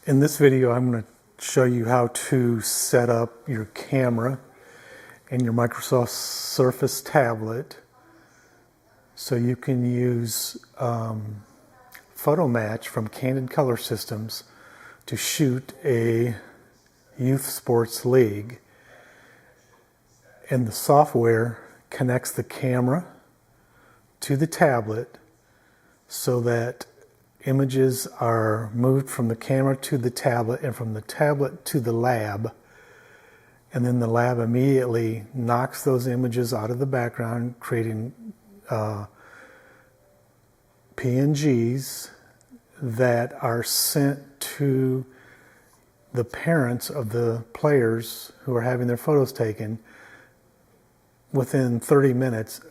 In this video, I'm going to show you how to set up your camera in your Microsoft Surface tablet so you can use PhotoMatch from Candid Color Systems to shoot a youth sports league. And the software connects the camera to the tablet so that images are moved from the camera to the tablet and from the tablet to the lab, and then the lab immediately knocks those images out of the background, creating PNGs that are sent to the parents of the players who are having their photos taken within 30 minutes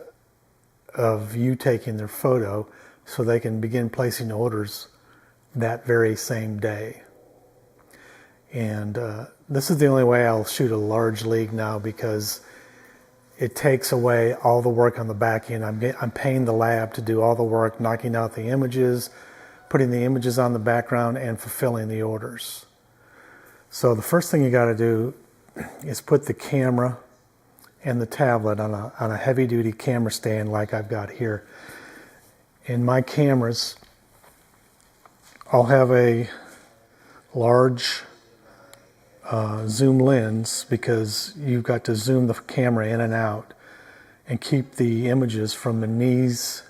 of you taking their photo, so they can begin placing orders that very same day. And this is the only way I'll shoot a large league now, because it takes away all the work on the back end. I'm paying the lab to do all the work, knocking out the images, putting the images on the background, and fulfilling the orders. So the first thing you got to do is put the camera and the tablet on a heavy-duty camera stand like I've got here. In my cameras, I'll have a large zoom lens, because you've got to zoom the camera in and out and keep the images from the knees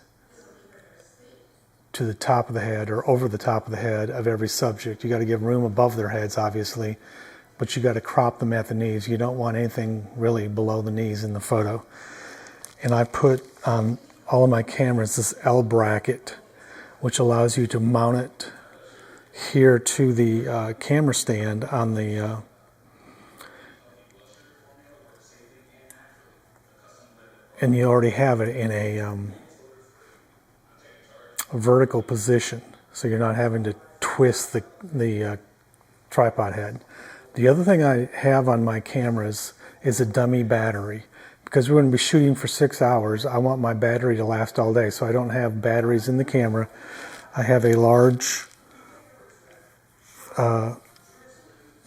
to the top of the head or over the top of the head of every subject. You got to give room above their heads, obviously, but you got to crop them at the knees. You don't want anything really below the knees in the photo. And I put on all of my cameras this L bracket, which allows you to mount it here to the camera stand on the and you already have it in a vertical position, so you're not having to twist the tripod head. The other thing I have on my cameras is a dummy battery. Because we're going to be shooting for 6 hours, I want my battery to last all day, so I don't have batteries in the camera. I have a large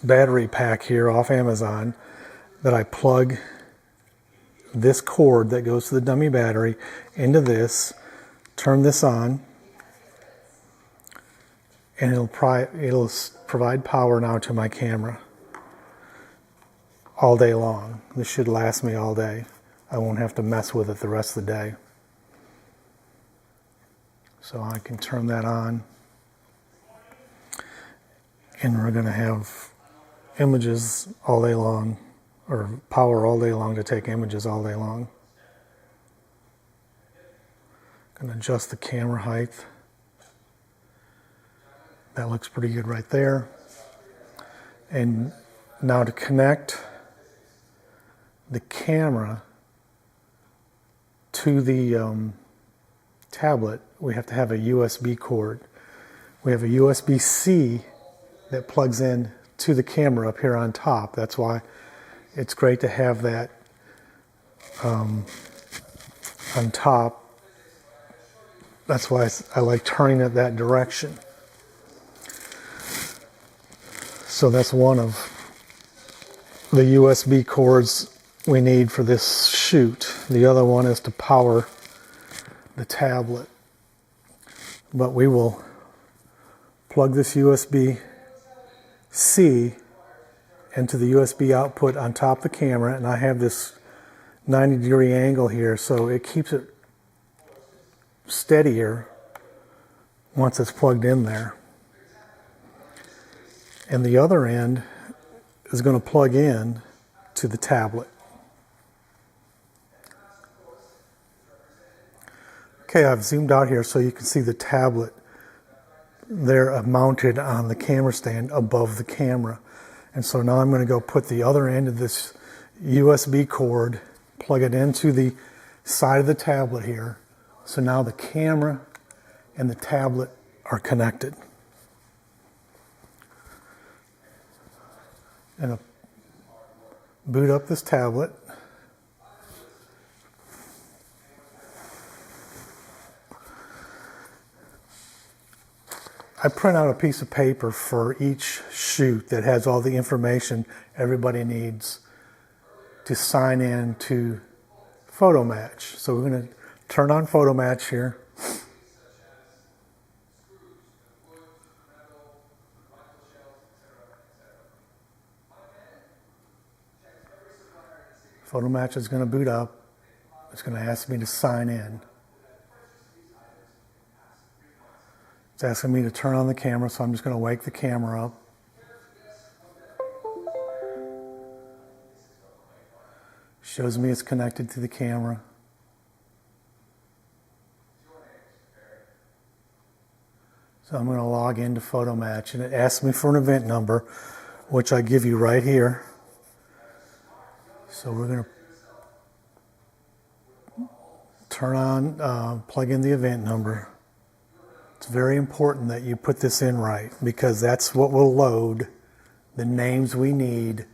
battery pack here off Amazon that I plug this cord that goes to the dummy battery into this, turn this on, and it'll provide power now to my camera all day long. This should last me all day. I won't have to mess with it the rest of the day. So I can turn that on, and we're going to have images all day long, or power all day long to take images all day long. Going to adjust the camera height. That looks pretty good right there. And now to connect the camera to the tablet, we have to have a USB cord. We have a USB-C that plugs in to the camera up here on top. That's why it's great to have that on top. That's why I like turning it that direction. So that's one of the USB cords we need for this shoot. The other one is to power the tablet. But we will plug this USB-C into the USB output on top of the camera, and I have this 90-degree angle here, so it keeps it steadier once it's plugged in there. And the other end is going to plug in to the tablet. Okay, I've zoomed out here so you can see the tablet there mounted on the camera stand above the camera. And so now I'm going to go put the other end of this USB cord, plug it into the side of the tablet here. So now the camera and the tablet are connected. And I'll boot up this tablet. I print out a piece of paper for each shoot that has all the information everybody needs to sign in to PhotoMatch. So we're going to turn on PhotoMatch here. PhotoMatch is going to boot up. It's going to ask me to sign in. It's asking me to turn on the camera, so I'm just going to wake the camera up. Shows me it's connected to the camera. So I'm going to log into PhotoMatch, and it asks me for an event number, which I give you right here. So we're going to turn on, plug in the event number. It's very important that you put this in right, because that's what will load the names we need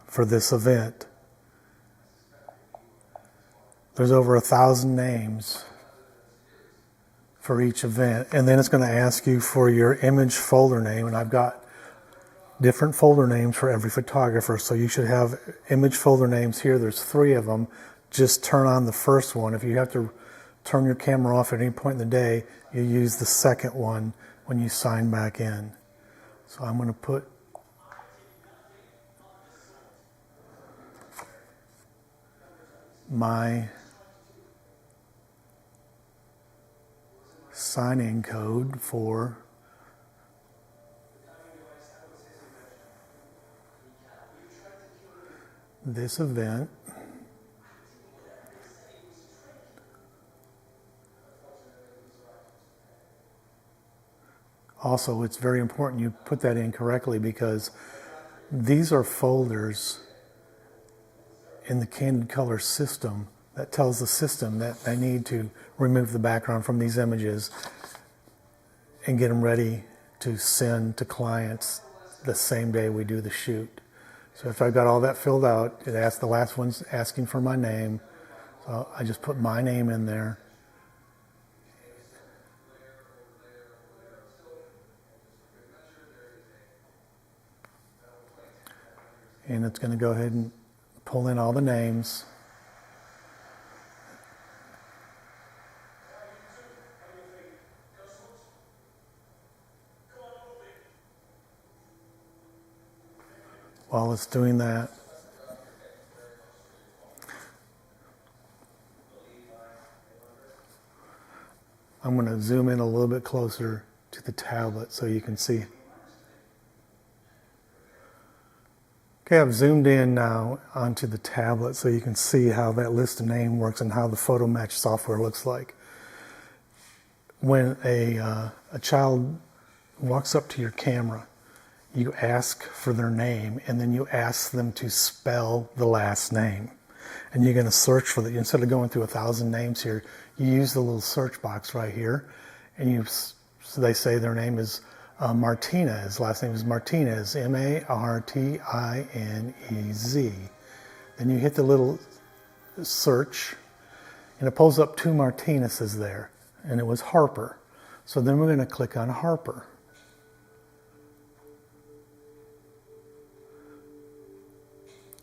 for this event. There's over 1,000 names for each event, and then it's going to ask you for your image folder name, and I've got different folder names for every photographer, so you should have image folder names here. There's 3 of them. Just turn on the first one. If you have to turn your camera off at any point in the day, you use the second one when you sign back in. So I'm going to put my sign-in code for this event. Also, it's very important you put that in correctly, because these are folders in the Candid Color system that tells the system that they need to remove the background from these images and get them ready to send to clients the same day we do the shoot. So if I've got all that filled out, it asks, the last one's asking for my name. So I just put my name in there. And it's going to go ahead and pull in all the names. While it's doing that, I'm going to zoom in a little bit closer to the tablet so you can see. Okay, I've zoomed in now onto the tablet so you can see how that list of names works and how the PhotoMatch software looks like. When a child walks up to your camera, you ask for their name, and then you ask them to spell the last name. And you're going to search for it. Instead of going through 1,000 names here, you use the little search box right here, and so they say their name is Martinez. Last name is Martinez, M-A-R-T-I-N-E-Z. Then you hit the little search, and it pulls up 2 Martinez's there, and it was Harper. So then we're going to click on Harper.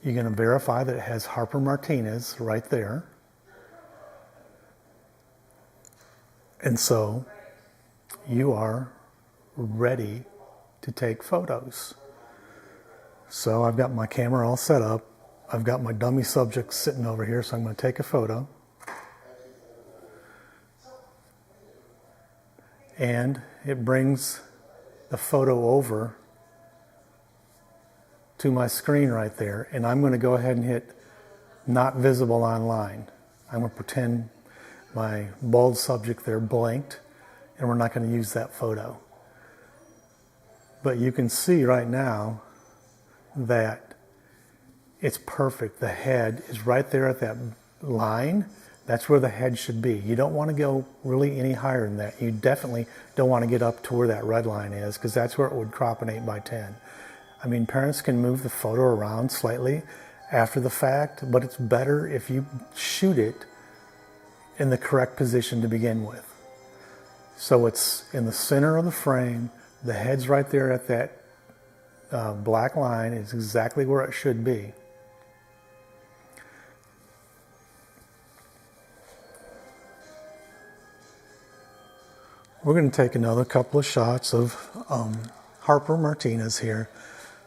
You're going to verify that it has Harper Martinez right there. And so you are ready to take photos. So I've got my camera all set up. I've got my dummy subject sitting over here, so I'm going to take a photo. And it brings the photo over to my screen right there, and I'm going to go ahead and hit not visible online. I'm going to pretend my bold subject there blinked, and we're not going to use that photo. But you can see right now that it's perfect. The head is right there at that line. That's where the head should be. You don't want to go really any higher than that. You definitely don't want to get up to where that red line is, because that's where it would crop an 8x10. I mean, parents can move the photo around slightly after the fact, but it's better if you shoot it in the correct position to begin with. So it's in the center of the frame, The head's right there at that black line. Is exactly where it should be. We're going to take another couple of shots of Harper Martinez here,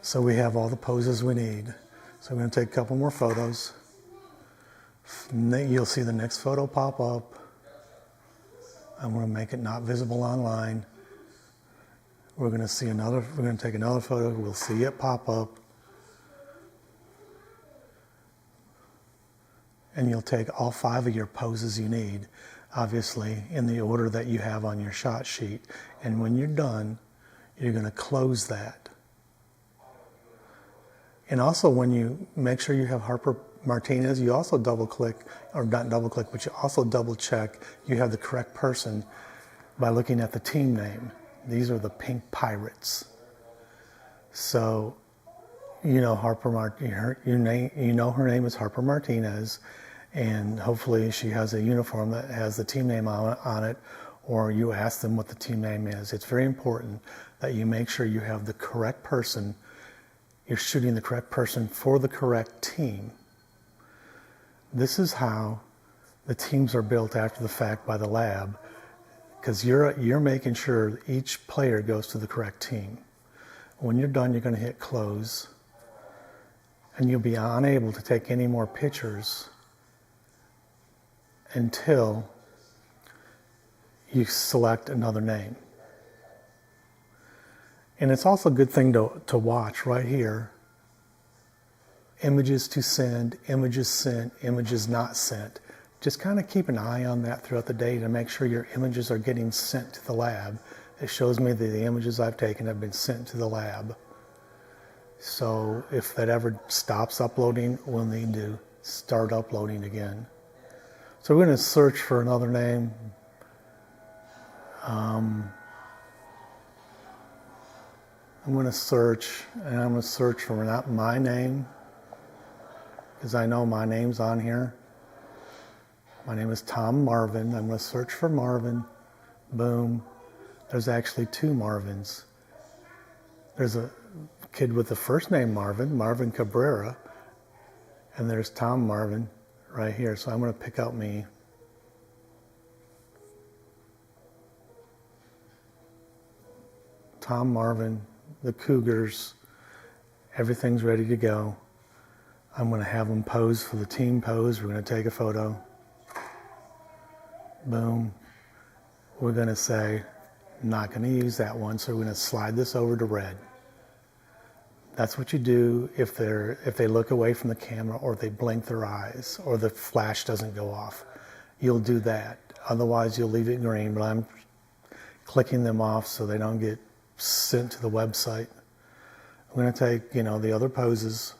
so we have all the poses we need. So we're going to take a couple more photos. You'll see the next photo pop up. I'm going to make it not visible online. We're going to take another photo. We'll see it pop up. And you'll take all 5 of your poses you need, obviously in the order that you have on your shot sheet. And when you're done, you're going to close that. And also, when you make sure you have Harper Martinez, you also double click, or not double click, but you also double check you have the correct person by looking at the team name. These are the Pink Pirates. So, you know you know her name is Harper Martinez, and hopefully she has a uniform that has the team name on it, or you ask them what the team name is. It's very important that you make sure you have the correct person. You're shooting the correct person for the correct team. This is how the teams are built after the fact by the lab, because you're making sure each player goes to the correct team. When you're done, you're going to hit close, and you'll be unable to take any more pictures until you select another name. And it's also a good thing to watch right here. Images to send, images sent, images not sent. Just kind of keep an eye on that throughout the day to make sure your images are getting sent to the lab. It shows me that the images I've taken have been sent to the lab. So if that ever stops uploading, we'll need to start uploading again. So we're going to search for another name. I'm going to search, and I'm going to search for not my name, because I know my name's on here. My name is Tom Marvin. I'm going to search for Marvin. Boom. There's actually 2 Marvins. There's a kid with the first name Marvin, Marvin Cabrera, and there's Tom Marvin right here. So I'm going to pick out me. Tom Marvin, the Cougars, everything's ready to go. I'm going to have them pose for the team pose. We're going to take a photo. Boom. We're going to say, not going to use that one, so we're going to slide this over to red. That's what you do if they look away from the camera, or they blink their eyes, or the flash doesn't go off. You'll do that. Otherwise, you'll leave it green, but I'm clicking them off so they don't get sent to the website. I'm going to take, the other poses.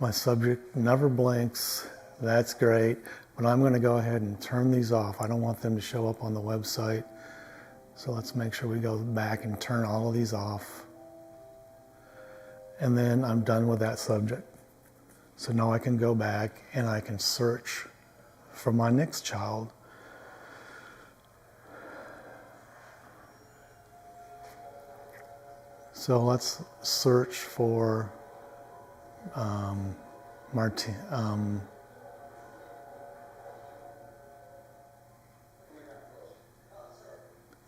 My subject never blinks. That's great. But I'm going to go ahead and turn these off. I don't want them to show up on the website. So let's make sure we go back and turn all of these off. And then I'm done with that subject. So now I can go back and I can search for my next child. So let's search for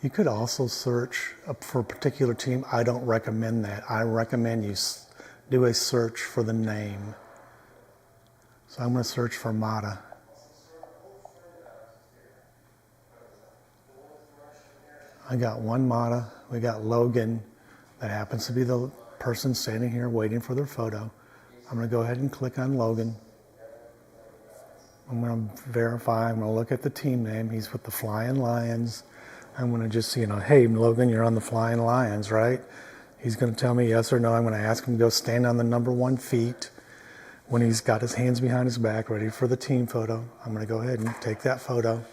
you could also search for a particular team. I don't recommend that. I recommend you do a search for the name. So I'm going to search for Mata. I got one Mata. We got Logan. That happens to be the person standing here waiting for their photo. I'm going to go ahead and click on Logan. I'm going to verify. I'm going to look at the team name. He's with the Flying Lions. I'm going to just, hey, Logan, you're on the Flying Lions, right? He's going to tell me yes or no. I'm going to ask him to go stand on the number 1 feet when he's got his hands behind his back, ready for the team photo. I'm going to go ahead and take that photo.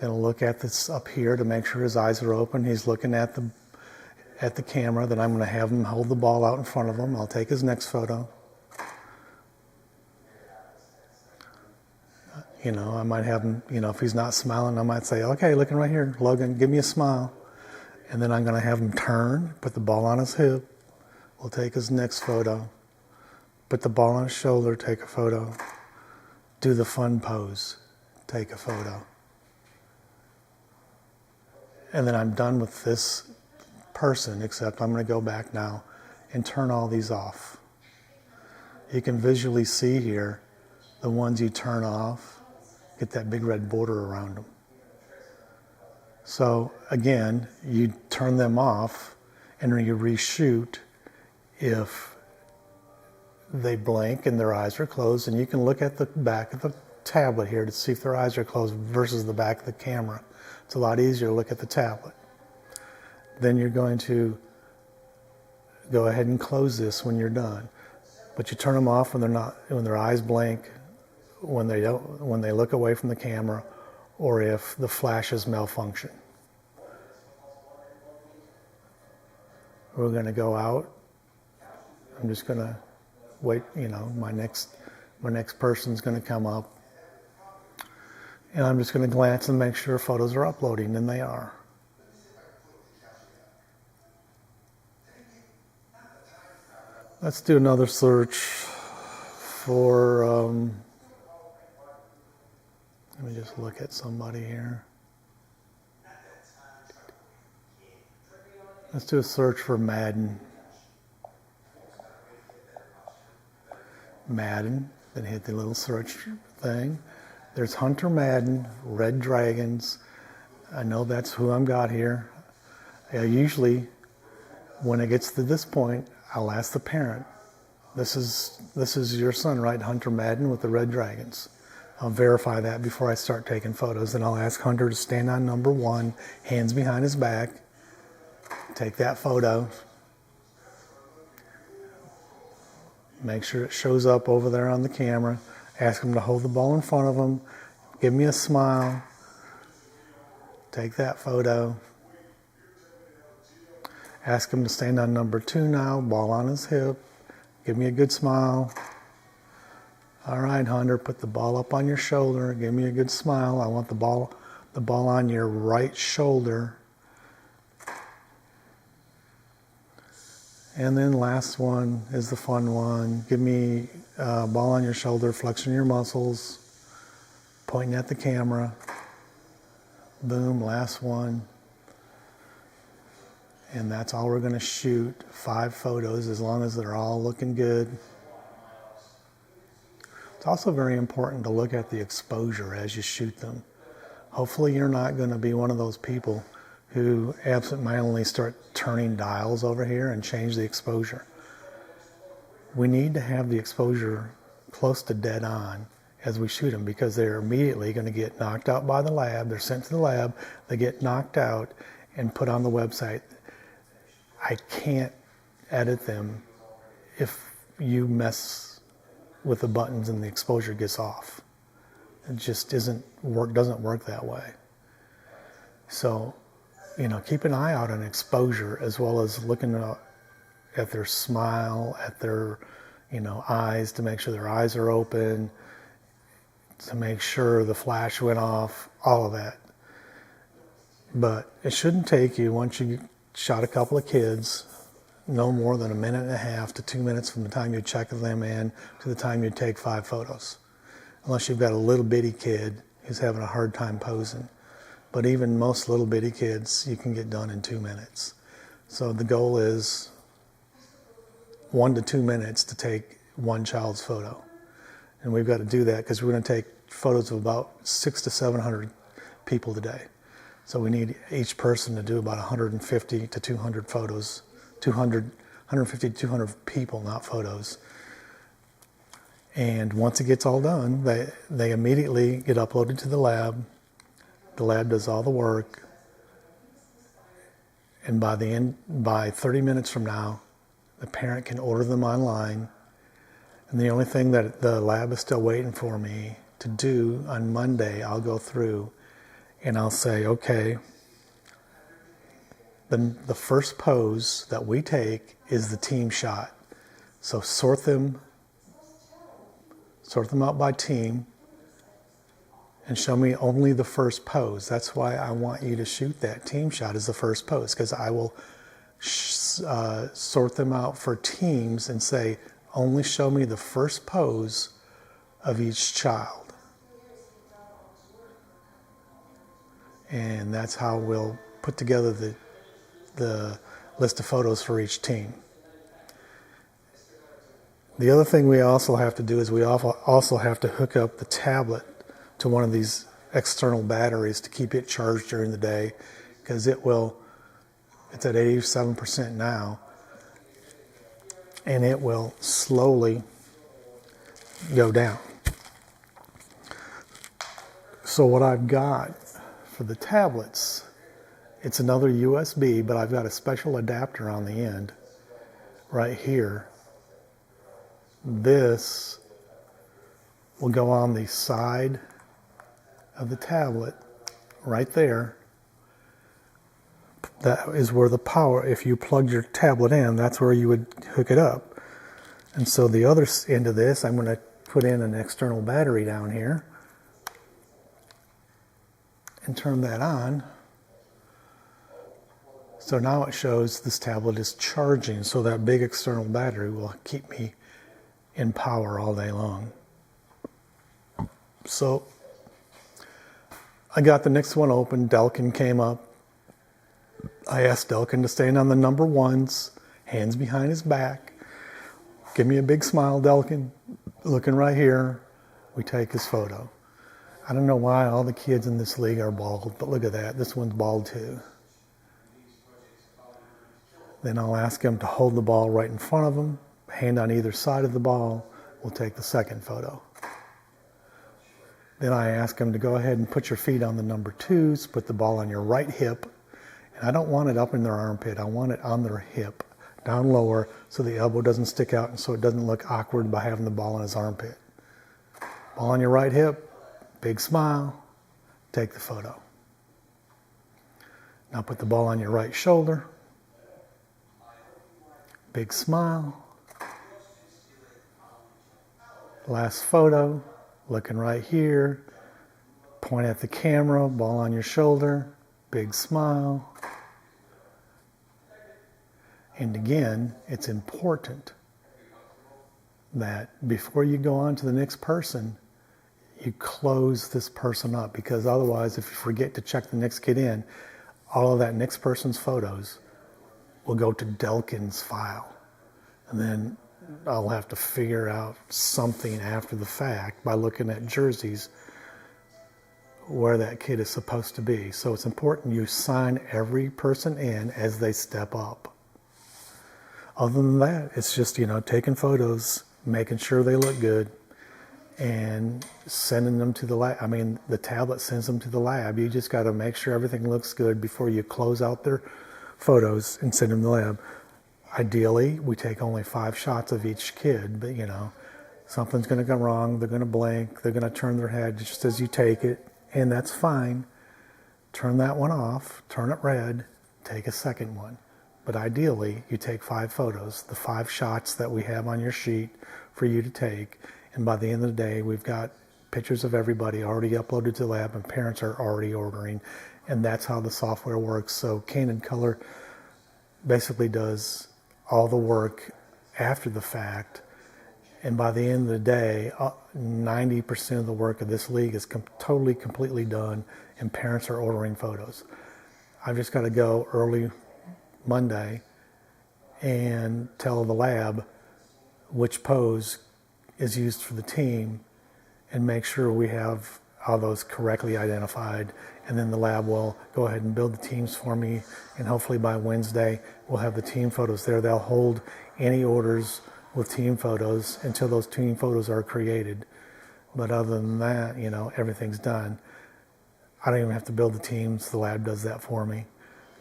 Going to look at this up here to make sure his eyes are open. He's looking at the camera. Then I'm going to have him hold the ball out in front of him. I'll take his next photo. You know, I might have him, you know, if he's not smiling, I might say, okay, looking right here, Logan, give me a smile. And then I'm going to have him turn, put the ball on his hip. We'll take his next photo. Put the ball on his shoulder, take a photo. Do the fun pose, take a photo. And then I'm done with this person, except I'm going to go back now and turn all these off. You can visually see here the ones you turn off. Get that big red border around them. So again, you turn them off and then you reshoot if they blink and their eyes are closed, and you can look at the back of the tablet here to see if their eyes are closed versus the back of the camera. It's a lot easier to look at the tablet. Then you're going to go ahead and close this when you're done. But you turn them off when their eyes blink, when they look away from the camera, or if the flashes malfunction. We're going to go out. I'm just going to wait, you know, my next person's going to come up. And I'm just going to glance and make sure photos are uploading, and they are. Let's do another search for, let me just look at somebody here. Let's do a search for Madden. Madden, then hit the little search thing. There's Hunter Madden, Red Dragons. I know that's who I've got here. Usually, when it gets to this point, I'll ask the parent, this is your son, right? Hunter Madden with the Red Dragons. I'll verify that before I start taking photos. Then I'll ask Hunter to stand on number 1, hands behind his back, take that photo. Make sure it shows up over there on the camera. Ask him to hold the ball in front of him. Give me a smile. Take that photo. Ask him to stand on number 2 now, ball on his hip. Give me a good smile. All right, Hunter, put the ball up on your shoulder. Give me a good smile. I want the ball on your right shoulder. And then last one is the fun one. Give me a ball on your shoulder, flexing your muscles, pointing at the camera. Boom, last one. And that's all we're going to shoot, 5 photos, as long as they're all looking good. It's also very important to look at the exposure as you shoot them. Hopefully you're not going to be one of those people who absentmindedly start turning dials over here and change the exposure. We need to have the exposure close to dead on as we shoot them, because they're immediately going to get knocked out by the lab. They're sent to the lab, they get knocked out and put on the website. I can't edit them if you mess with the buttons and the exposure gets off. It just doesn't work that way. So, you know, keep an eye out on exposure, as well as looking at their smile, at their, you know, eyes, to make sure their eyes are open, to make sure the flash went off, all of that. But it shouldn't take you, once you shot a couple of kids, no more than 1.5 to 2 minutes from the time you check them in to the time you take 5 photos. Unless you've got a little bitty kid who's having a hard time posing. But even most little bitty kids, you can get done in 2 minutes. So the goal is 1 to 2 minutes to take one child's photo. And we've got to do that because we're going to take photos of about 600 to 700 people today. So we need each person to do about 150 to 200 photos, 150 to 200 people, not photos. And once it gets all done, they immediately get uploaded to the lab. The lab does all the work. And by 30 minutes from now, the parent can order them online. And the only thing that the lab is still waiting for me to do on Monday, I'll go through and I'll say, okay, the first pose that we take is the team shot. So sort them out by team. and show me only the first pose. That's why I want you to shoot that team shot as the first pose, because I will sort them out for teams and say, only show me the first pose of each child. And that's how we'll put together the list of photos for each team. The other thing we also have to do is we also have to hook up the tablet to one of these external batteries to keep it charged during the day, because it's at 87% now, and it will slowly go down. So what I've got for the tablets, it's another USB, but I've got a special adapter on the end right here. This will go on the side of the tablet right there. That is where the power, if you plug your tablet in, that's where you would hook it up. And so the other end of this, I'm going to put in an external battery down here and turn that on. So now it shows this tablet is charging, so that big external battery will keep me in power all day long. So I got the next one open. Delkin came up. I asked Delkin to stand on the number ones, hands behind his back. Give me a big smile, Delkin. Looking right here. We take his photo. I don't know why all the kids in this league are bald, but look at that. This one's bald too. Then I'll ask him to hold the ball right in front of him, hand on either side of the ball. We'll take the second photo. Then I ask him to go ahead and put your feet on the number twos, put the ball on your right hip. And I don't want it up in their armpit. I want it on their hip, down lower, so the elbow doesn't stick out and so it doesn't look awkward by having the ball in his armpit. Ball on your right hip, big smile, take the photo. Now put the ball on your right shoulder, big smile. Last photo, looking right here, point at the camera, ball on your shoulder, big smile. And again, it's important that before you go on to the next person, you close this person up, because otherwise, if you forget to check the next kid in, all of that next person's photos will go to Delkin's file. And then I'll have to figure out something after the fact by looking at jerseys where that kid is supposed to be. So it's important you sign every person in as they step up. Other than that, it's just, taking photos, making sure they look good, and sending them to the lab. I mean, the tablet sends them to the lab. You just got to make sure everything looks good before you close out their photos and send them to the lab. Ideally, we take only 5 shots of each kid, but something's going to go wrong. They're going to blink. They're going to turn their head just as you take it, and that's fine. Turn that one off, turn it red, take a second one. But ideally, you take 5 photos, the 5 shots that we have on your sheet for you to take, and by the end of the day, we've got pictures of everybody already uploaded to the lab, and parents are already ordering, and that's how the software works. So Candid Color basically does all the work after the fact, and by the end of the day, 90% of the work of this league is totally, completely done, and parents are ordering photos. I've just got to go early Monday and tell the lab which pose is used for the team and make sure we have all those correctly identified, and then the lab will go ahead and build the teams for me, and hopefully by Wednesday we'll have the team photos there. They'll hold any orders with team photos until those team photos are created. But other than that, everything's done. I don't even have to build the teams. The lab does that for me.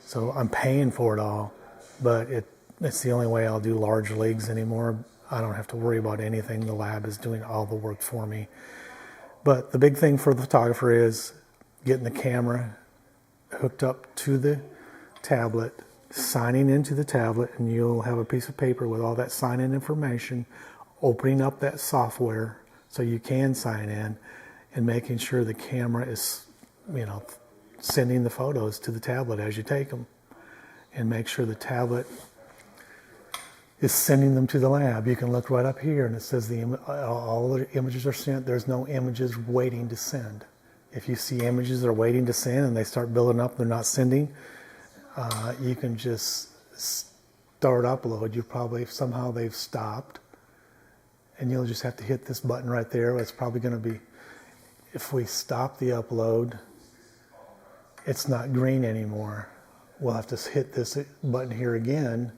So I'm paying for it all, but it's the only way I'll do large leagues anymore. I don't have to worry about anything. The lab is doing all the work for me. But the big thing for the photographer is getting the camera hooked up to the tablet, signing into the tablet, and you'll have a piece of paper with all that sign-in information, opening up that software so you can sign in, and making sure the camera is, sending the photos to the tablet as you take them, and make sure the tablet is sending them to the lab. You can look right up here and it says all the images are sent. There's no images waiting to send. If you see images that are waiting to send and they start building up, they're not sending, you can just start upload. You probably, somehow they've stopped, and you'll just have to hit this button right there. It's probably going to be, if we stop the upload, it's not green anymore. We'll have to hit this button here again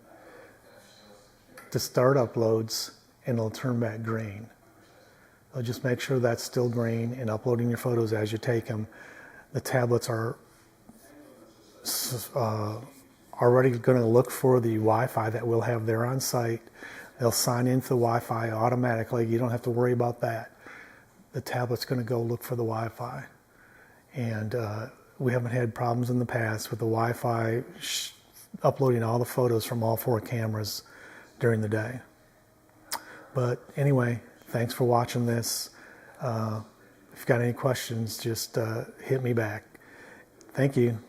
to start uploads, and it'll turn back green. So just make sure that's still green and uploading your photos as you take them. The tablets are already going to look for the Wi-Fi that we'll have there on site. They'll sign into the Wi-Fi automatically. You don't have to worry about that. The tablet's going to go look for the Wi-Fi. And we haven't had problems in the past with the Wi-Fi uploading all the photos from all 4 cameras during the day. But anyway, thanks for watching this. If you've got any questions, just hit me back. Thank you.